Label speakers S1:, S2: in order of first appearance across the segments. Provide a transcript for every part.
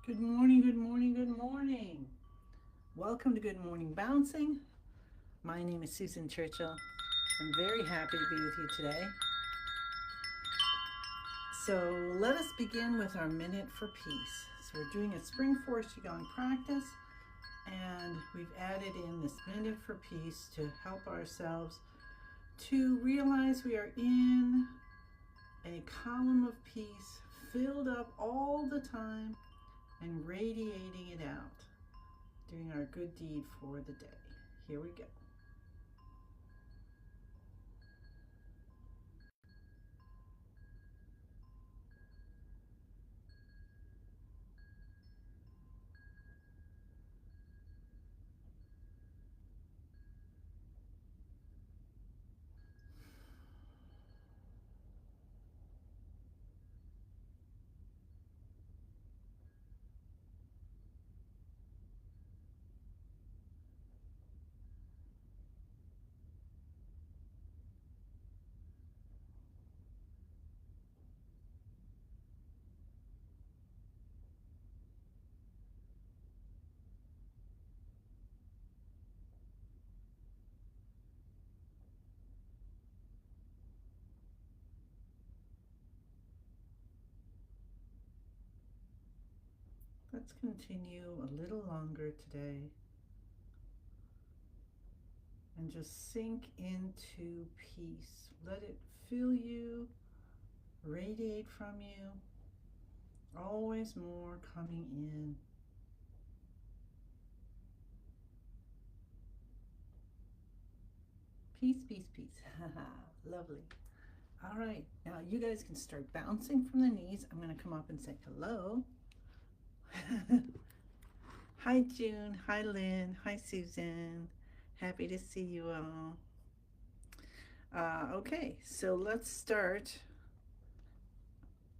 S1: Good morning, good morning, good morning. Welcome to Good Morning Bouncing. My name is Susan Churchill. I'm very happy to be with you today. So let us begin with our minute for peace. So we're doing a spring forest qigong practice, and we've added in this minute for peace to help ourselves to realize we are in a column of peace filled up all the time and radiating it out, doing our good deed for the day. Here we go. Let's continue a little longer today and just sink into peace. Let it fill you, radiate from you, always more coming in. Peace, peace, peace. Lovely. All right, now you guys can start bouncing from the knees. I'm going to come up and say hello. Hi, June. Hi, Lynn. Hi, Susan. Happy to see you all. Okay, so let's start.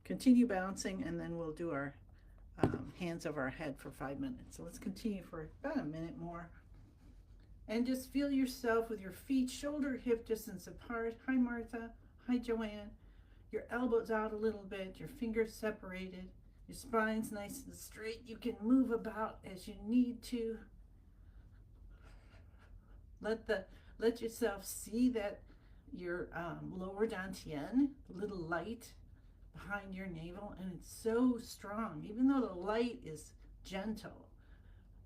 S1: Continue bouncing, and then we'll do our hands over our head for 5 minutes. So let's continue for about a minute more. And just feel yourself with your feet shoulder hip distance apart. Hi, Martha. Hi, Joanne. Your elbows out a little bit, your fingers separated. Your spine's nice and straight. You can move about as you need to. Let the let yourself see that your lower dantian, little light behind your navel, and it's so strong. Even though the light is gentle,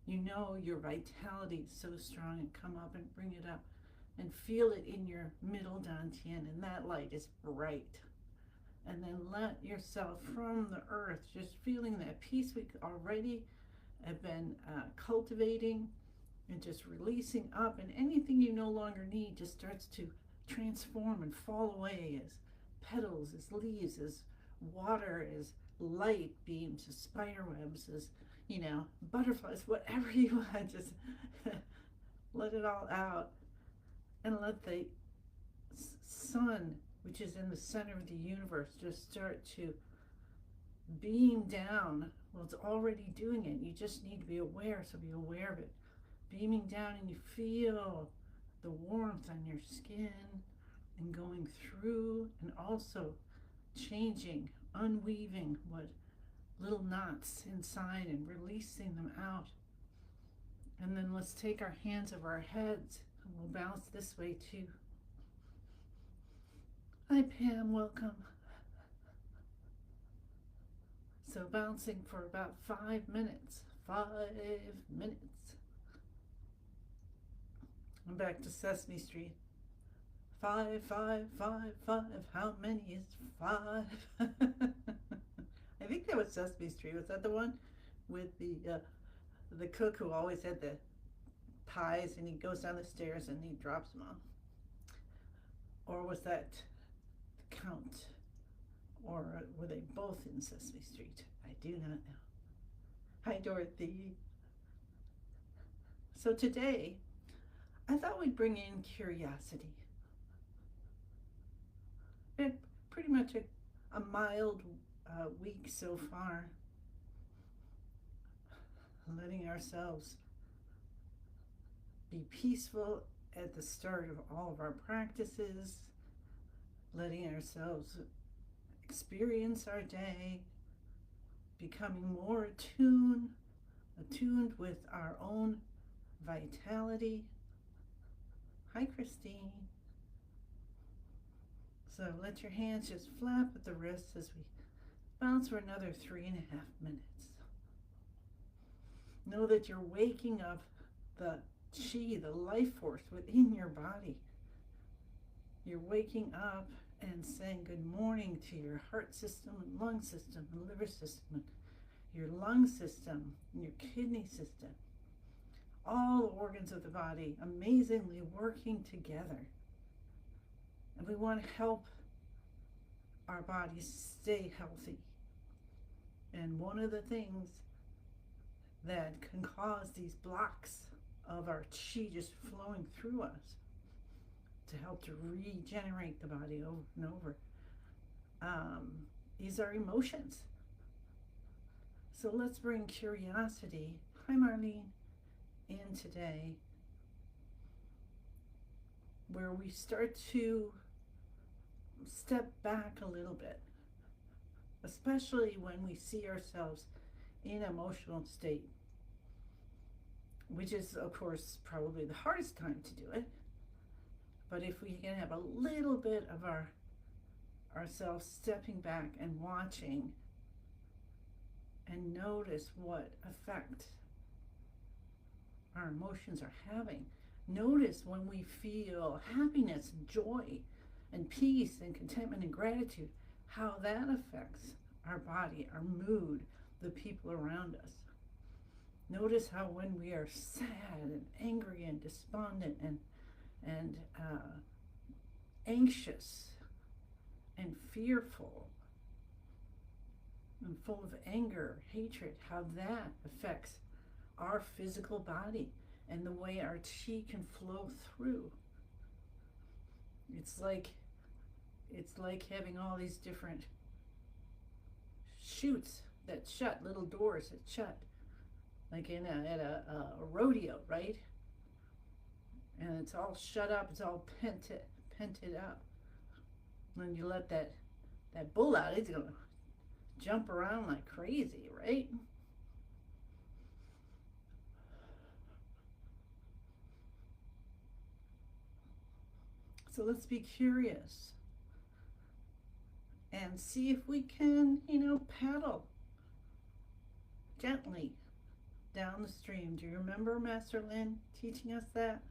S1: you know your vitality is so strong, and come up and bring it up and feel it in your middle dantian, and that light is bright. And then let yourself from the earth, just feeling that peace we already have been cultivating, and just releasing up, and anything you no longer need just starts to transform and fall away as petals, as leaves, as water, as light beams, as spider webs, as butterflies, whatever you want. Just let it all out, and let the sun, which is in the center of the universe, just start to beam down. Well, it's already doing it. You just need to be aware, so be aware of it. Beaming down, and you feel the warmth on your skin and going through, and also changing, unweaving what little knots inside and releasing them out. And then let's take our hands over our heads, and we'll bounce this way too. Hi, Pam, welcome. So bouncing for about 5 minutes. 5 minutes. I'm back to Sesame Street. Five, five, five, five. How many is five? I think that was Sesame Street. Was that the one with the cook who always had the pies, and he goes down the stairs and he drops them off? Or was that the Count? Or were they both in Sesame Street? I do not know. Hi, Dorothy. So today, I thought we'd bring in curiosity. It pretty much a mild week so far. Letting ourselves be peaceful at the start of all of our practices, letting ourselves experience our day, becoming more attuned with our own vitality. Hi, Christine. So let your hands just flap at the wrists as we bounce for another 3.5 minutes. Know that you're waking up the chi, the life force within your body. You're waking up and saying good morning to your heart system and lung system and liver system and your lung system and your kidney system. All the organs of the body amazingly working together. And we want to help our bodies stay healthy. And one of the things that can cause these blocks of our chi just flowing through us to help to regenerate the body over and over is our emotions. So let's bring curiosity, hi Marlene, in today, where we start to step back a little bit, especially when we see ourselves in an emotional state, which is, of course, probably the hardest time to do it. But if we can have a little bit of ourselves stepping back and watching and notice what effect our emotions are having. Notice when we feel happiness and joy and peace and contentment and gratitude, how that affects our body, our mood, the people around us. Notice how when we are sad and angry and despondent and anxious and fearful and full of anger, hatred, how that affects our physical body and the way our chi can flow through. It's like having all these different chutes that shut, little doors that shut, like at a rodeo, right? And it's all shut up, it's all pented up. When you let that bull out, it's gonna jump around like crazy, right? So let's be curious and see if we can, paddle gently down the stream. Do you remember Master Lin teaching us that?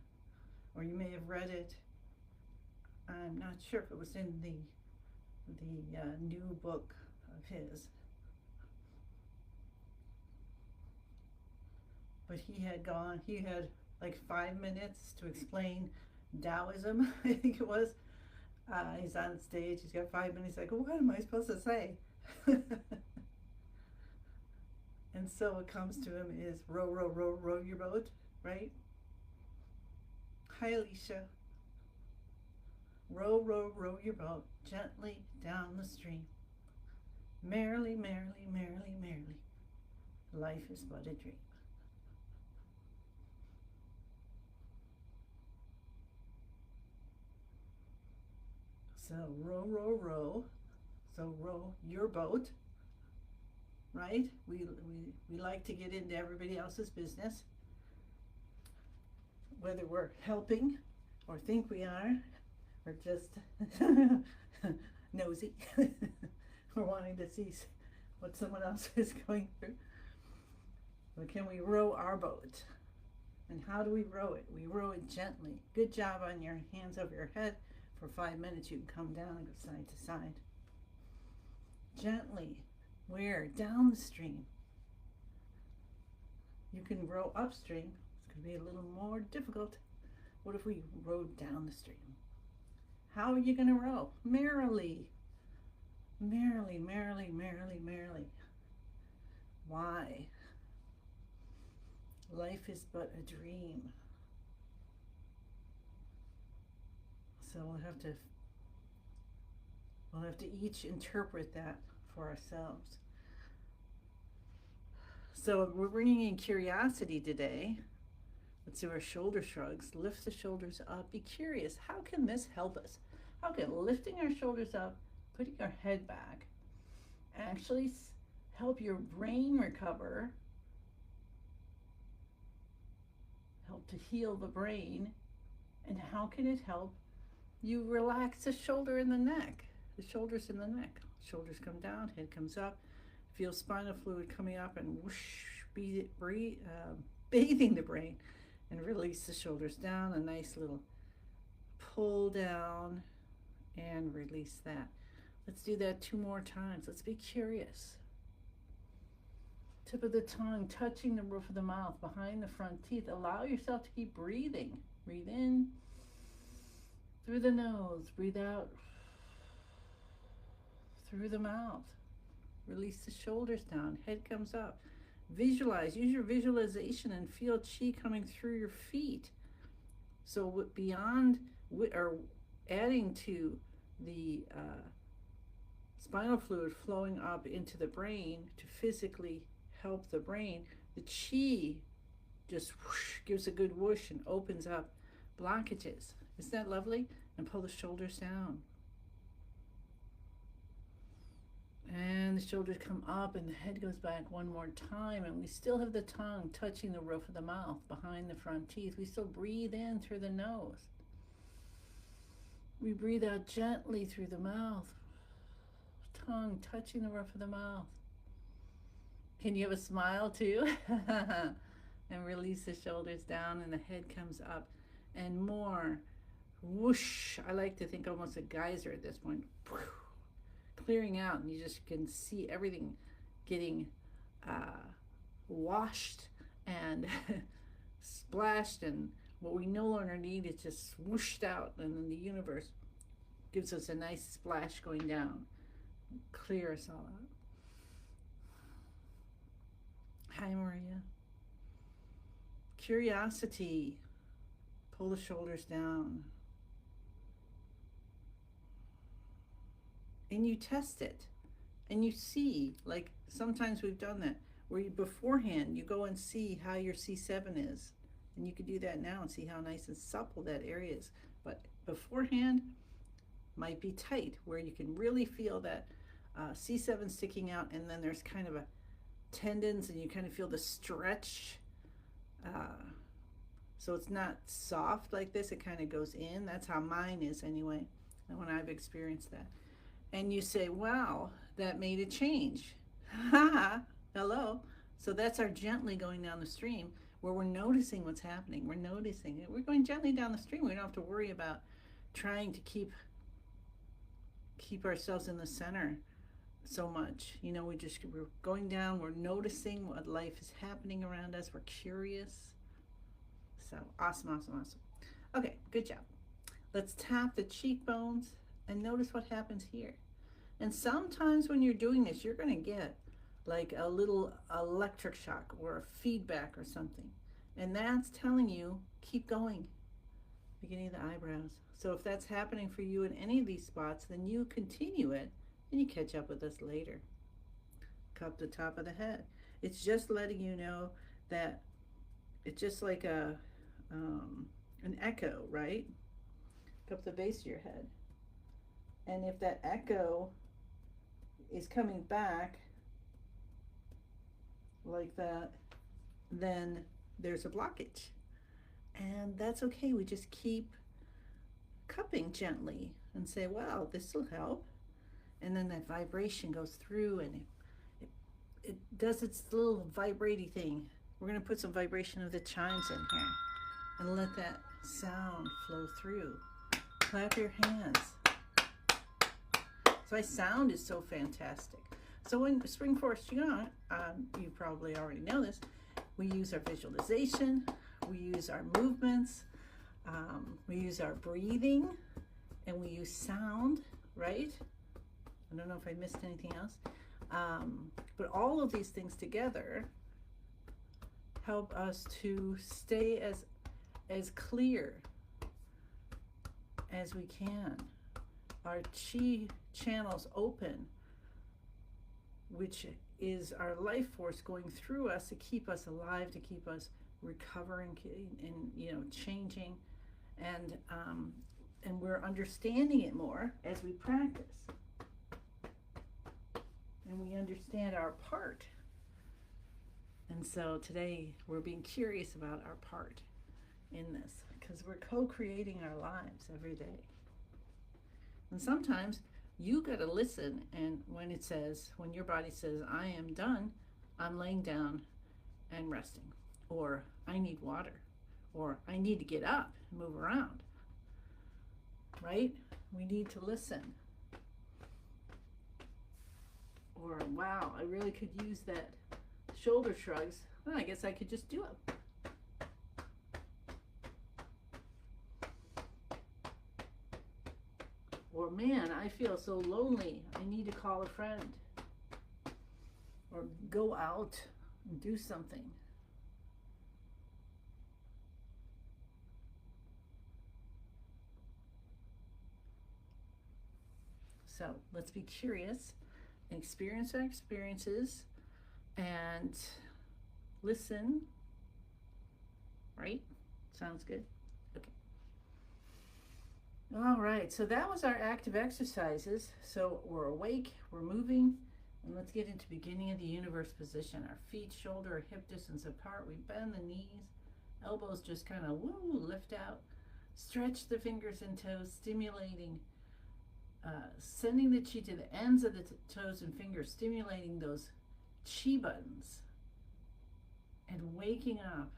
S1: Or you may have read it. I'm not sure if it was in the new book of his. But he had like 5 minutes to explain Taoism, I think it was. He's on stage, he's got 5 minutes, like, what am I supposed to say? And so what comes to him is row, row, row, row your boat, right? Hi, Alicia. Row, row, row your boat gently down the stream. Merrily, merrily, merrily, merrily. Life is but a dream. So row, row, row. So row your boat, right? We like to get into everybody else's business, whether we're helping or think we are, or just nosy or wanting to see what someone else is going through. But can we row our boat? And how do we row it? We row it gently. Good job on your hands over your head. For 5 minutes, you can come down and go side to side. Gently. Where? Down the stream. You can row upstream. It's going to be a little more difficult. What if we rowed down the stream? How are you going to row? Merrily. Merrily, merrily, merrily, merrily. Why? Life is but a dream. So we'll have to each interpret that for ourselves. So we're bringing in curiosity today. Let's do our shoulder shrugs. Lift the shoulders up. Be curious. How can this help us? How can lifting our shoulders up, putting our head back, actually help your brain recover, help to heal the brain. And how can it help you relax the shoulder and the neck? The shoulders and the neck. Shoulders come down, head comes up. Feel spinal fluid coming up and whoosh, bathing the brain. And release the shoulders down. A nice little pull down and release that. Let's do that 2 more times. Let's be curious. Tip of the tongue touching the roof of the mouth behind the front teeth. Allow yourself to keep breathing. Breathe in through the nose. Breathe out through the mouth. Release the shoulders down. Head comes up. Visualize. Use your visualization and feel chi coming through your feet. So beyond or adding to the spinal fluid flowing up into the brain to physically help the brain, the chi just whoosh, gives a good whoosh and opens up blockages. Isn't that lovely? And pull the shoulders down. And the shoulders come up and the head goes back 1 more time, and we still have the tongue touching the roof of the mouth behind the front teeth. We still breathe in through the nose. We breathe out gently through the mouth. Tongue touching the roof of the mouth. Can you have a smile too? And release the shoulders down and the head comes up. And more. Whoosh. I like to think almost a geyser at this point. Clearing out, and you just can see everything getting washed and splashed, and what we no longer need is just swooshed out, and then the universe gives us a nice splash going down. Clear us all out. Hi, Maria. Curiosity. Pull the shoulders down. And you test it. And you see, like sometimes we've done that, where you beforehand, you go and see how your C7 is. And you can do that now and see how nice and supple that area is. But beforehand, might be tight, where you can really feel that C7 sticking out, and then there's kind of a tendons, and you kind of feel the stretch. So it's not soft like this, it kind of goes in. That's how mine is anyway, and when I've experienced that. And you say, wow, that made a change. Hello. So that's our gently going down the stream, where we're noticing what's happening. We're noticing it. We're going gently down the stream. We don't have to worry about trying to keep ourselves in the center so much. You know, we're going down. We're noticing what life is happening around us. We're curious. So awesome, awesome, awesome. Okay, good job. Let's tap the cheekbones and notice what happens here. And sometimes when you're doing this, you're going to get like a little electric shock or a feedback or something. And that's telling you, keep going. Beginning of the eyebrows. So if that's happening for you in any of these spots, then you continue it and you catch up with us later. Cup the top of the head. It's just letting you know that it's just like an echo, right? Cup the base of your head. And if that echo is coming back like that, then there's a blockage. And that's okay. We just keep cupping gently and say, wow, this will help. And then that vibration goes through, and it does its little vibrating thing. We're going to put some vibration of the chimes in here and let that sound flow through. Clap your hands. So sound is so fantastic. So in Spring Forest Qigong, you probably already know this, we use our visualization, we use our movements, we use our breathing, and we use sound, right? I don't know if I missed anything else. But all of these things together help us to stay as clear as we can. Our chi channels open, which is our life force going through us to keep us alive, to keep us recovering and changing, and we're understanding it more as we practice. and we understand our part. And so today we're being curious about our part in this because we're co-creating our lives every day. And sometimes you got to listen, and when your body says, I am done, I'm laying down and resting, or I need water, or I need to get up and move around, right? We need to listen. Or, wow, I really could use that shoulder shrugs. Well, I guess I could just do it. Or, man, I feel so lonely. I need to call a friend. Or go out and do something. So let's be curious and experience our experiences and listen. Right? Sounds good? Okay. All right, so that was our active exercises. So we're awake, we're moving, and let's get into beginning of the universe position. Our feet, shoulder, or hip distance apart. We bend the knees, elbows just kind of lift out. Stretch the fingers and toes, stimulating, sending the chi to the ends of the toes and fingers, stimulating those chi buttons, and waking up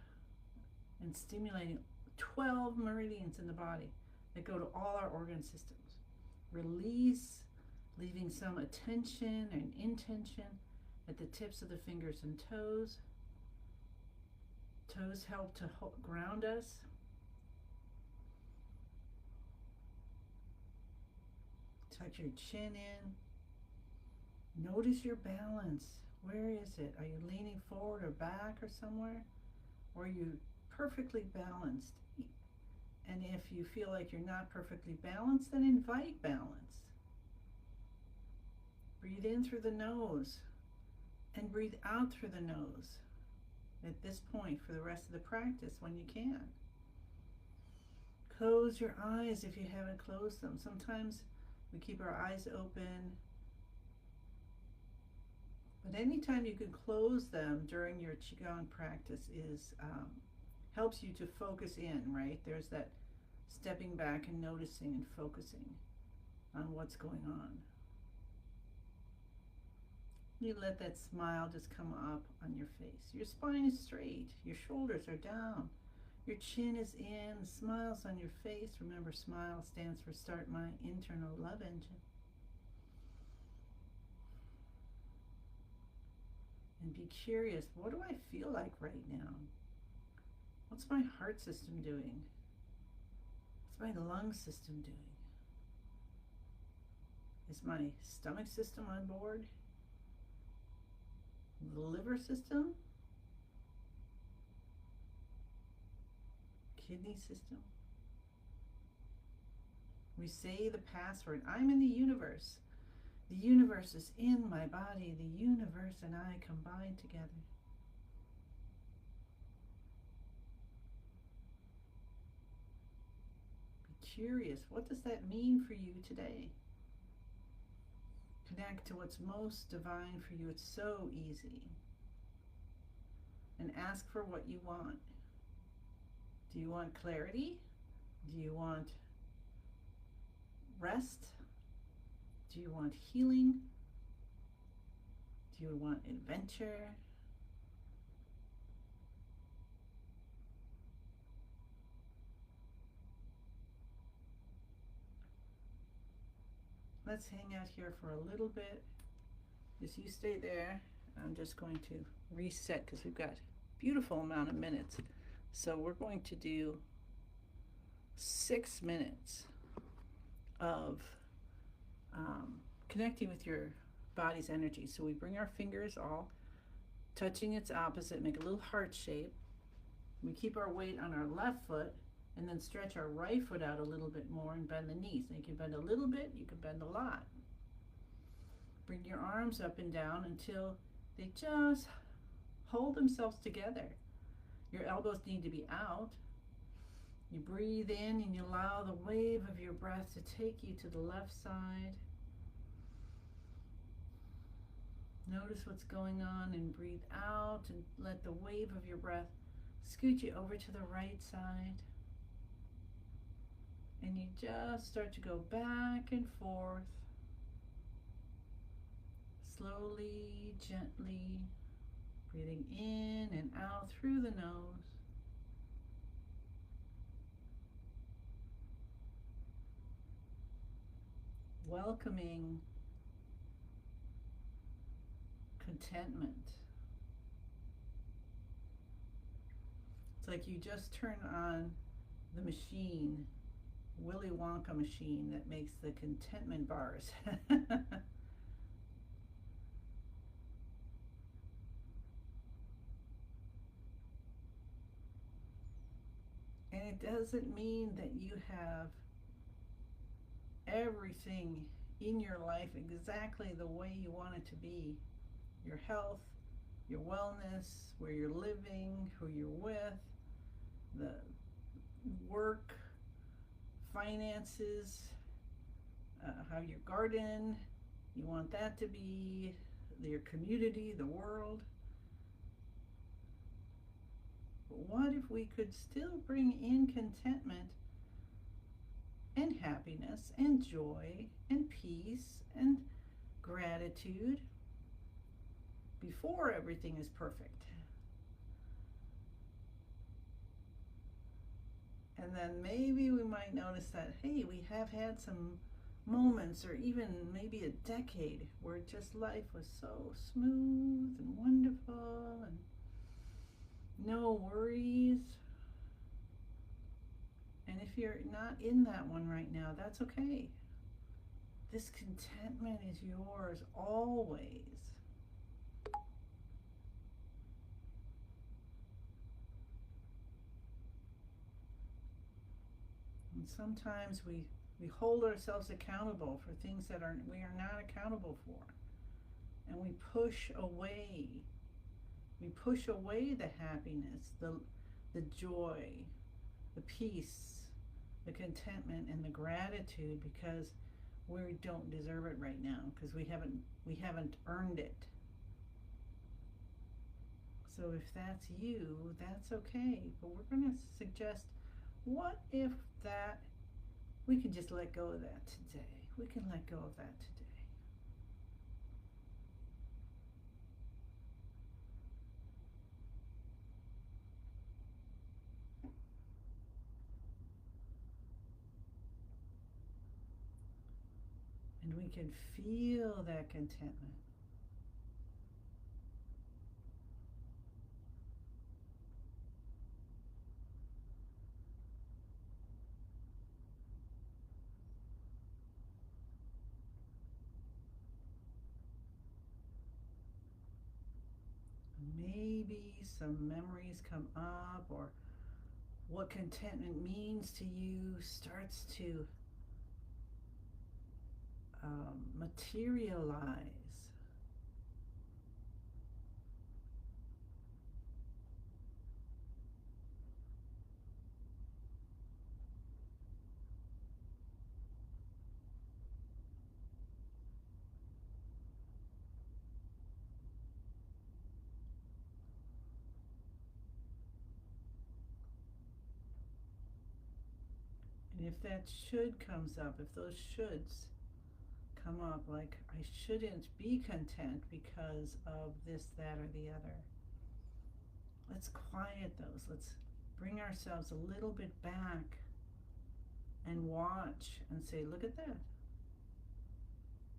S1: and stimulating 12 meridians in the body that go to all our organ systems. Release, leaving some attention and intention at the tips of the fingers and toes. Toes help to ground us. Tuck your chin in. Notice your balance. Where is it? Are you leaning forward or back or somewhere? Or are you perfectly balanced? And if you feel like you're not perfectly balanced, then invite balance. Breathe in through the nose and breathe out through the nose at this point for the rest of the practice when you can. Close your eyes if you haven't closed them. Sometimes we keep our eyes open, but anytime you can close them during your Qigong practice is helps you to focus in, right? There's that stepping back and noticing and focusing on what's going on. You let that smile just come up on your face. Your spine is straight. Your shoulders are down. Your chin is in. Smiles on your face. Remember, SMILE stands for Start My Internal Love Engine. And be curious, what do I feel like right now? What's my heart system doing? What's my lung system doing? Is my stomach system on board? The liver system? Kidney system? We say the password, I'm in the universe. The universe is in my body. The universe and I combine together. Be curious, what does that mean for you today? Connect to what's most divine for you. It's so easy. And ask for what you want. Do you want clarity? Do you want rest? Do you want healing? Do you want adventure? Let's hang out here for a little bit. Just you stay there. I'm just going to reset because we've got a beautiful amount of minutes. So we're going to do 6 minutes of connecting with your body's energy. So we bring our fingers all touching its opposite, make a little heart shape. We keep our weight on our left foot and then stretch our right foot out a little bit more and bend the knees. And you can bend a little bit, you can bend a lot. Bring your arms up and down until they just hold themselves together. Your elbows need to be out. You breathe in and you allow the wave of your breath to take you to the left side. Notice what's going on and breathe out and let the wave of your breath scoot you over to the right side. And you just start to go back and forth, slowly, gently, breathing in and out through the nose. Welcoming contentment. It's like you just turn on the machine, Willy Wonka machine that makes the contentment bars. And it doesn't mean that you have everything in your life exactly the way you want it to be. Your health, your wellness, where you're living, who you're with, the work, finances, how your garden, you want that to be, your community, the world. But what if we could still bring in contentment and happiness and joy and peace and gratitude before everything is perfect? And then maybe we might notice that, hey, we have had some moments or even maybe a decade where just life was so smooth and wonderful and no worries. And if you're not in that one right now, that's okay. This contentment is yours always. And sometimes we hold ourselves accountable for things that we are not accountable for. And we push away. We push away the happiness, the joy, the peace, the contentment, and the gratitude because we don't deserve it right now because we haven't earned it. So if that's you, that's okay. But we're going to suggest, what if that we can just let go of that today? We can let go of that today. And we can feel that contentment. Maybe some memories come up, or what contentment means to you starts to materialize. And if that should comes up, if those shoulds come up, like I shouldn't be content because of this, that, or the other, let's quiet those. Let's bring ourselves a little bit back and watch and say, look at that.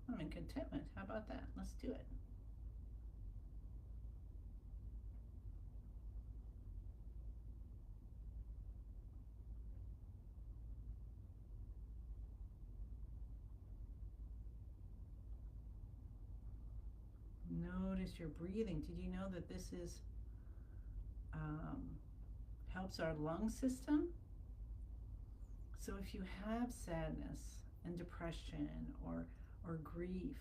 S1: I'm in contentment. How about that? Let's do it. Notice your breathing. Did you know that this is helps our lung system? So if you have sadness and depression or grief,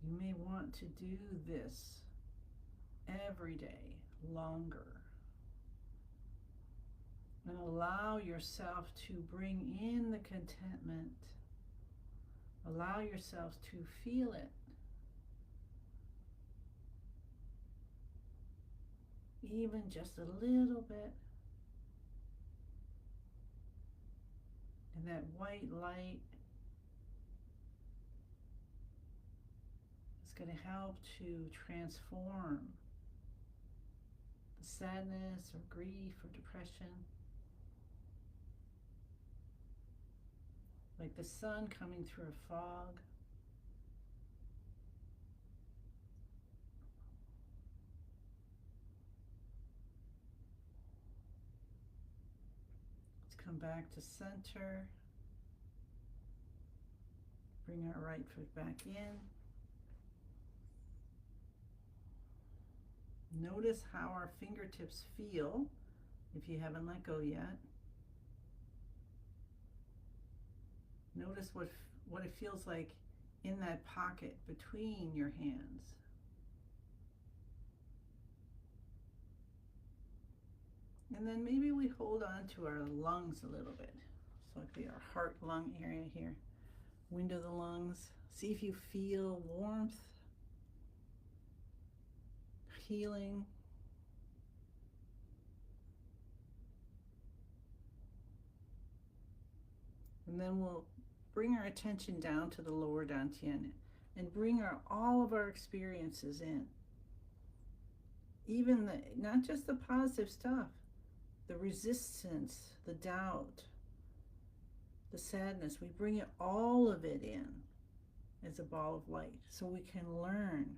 S1: you may want to do this every day longer. And allow yourself to bring in the contentment. Allow yourself to feel it. Even just a little bit. And that white light is going to help to transform the sadness or grief or depression. Like the sun coming through a fog. Let's come back to center. Bring our right foot back in. Notice how our fingertips feel if you haven't let go yet. Notice what it feels like in that pocket between your hands. And then maybe we hold on to our lungs a little bit. So it'd be our heart lung area here. Window the lungs. See if you feel warmth, healing. And then we'll bring our attention down to the lower dantian and bring all of our experiences in. Even not just the positive stuff, the resistance, the doubt, the sadness, we bring all of it in as a ball of light so we can learn,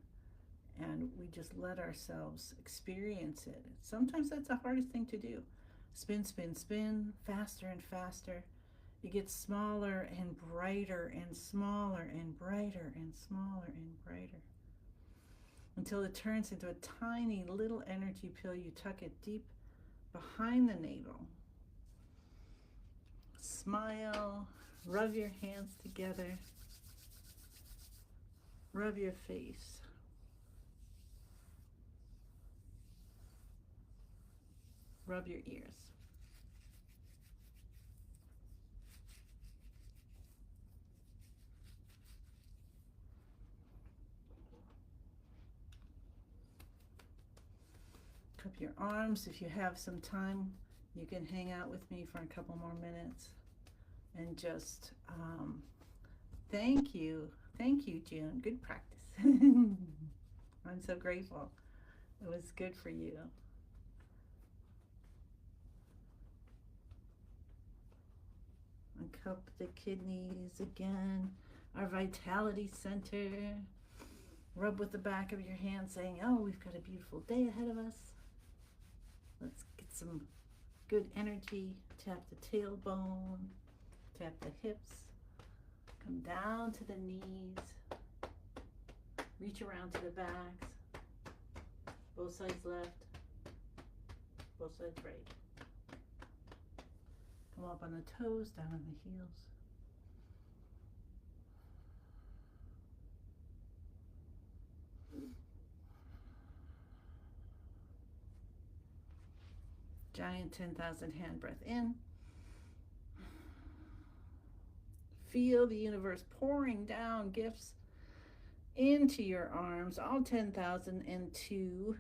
S1: and we just let ourselves experience it. Sometimes that's the hardest thing to do. Spin, spin, spin, faster and faster. It gets smaller and brighter and smaller and brighter and smaller and brighter until it turns into a tiny little energy pill. You tuck it deep behind the navel. Smile, rub your hands together, rub your face. Rub your ears. Cup your arms. If you have some time, you can hang out with me for a couple more minutes and just thank you. Thank you, June. Good practice. I'm so grateful. It was good for you. Uncup the kidneys again. Our vitality center. Rub with the back of your hand saying, oh, we've got a beautiful day ahead of us. Let's get some good energy. Tap the tailbone. Tap the hips. Come down to the knees. Reach around to the backs. Both sides left. Both sides right. Come up on the toes, down on the heels. Giant 10,000 hand breath in. Feel the universe pouring down gifts into your arms, all 10,002,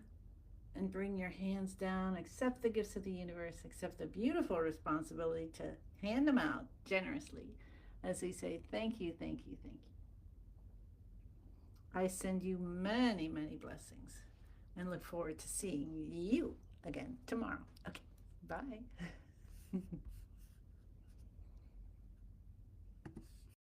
S1: and bring your hands down. Accept the gifts of the universe. Accept the beautiful responsibility to hand them out generously as we say, thank you, thank you, thank you. I send you many, many blessings and look forward to seeing you again tomorrow. Okay, bye.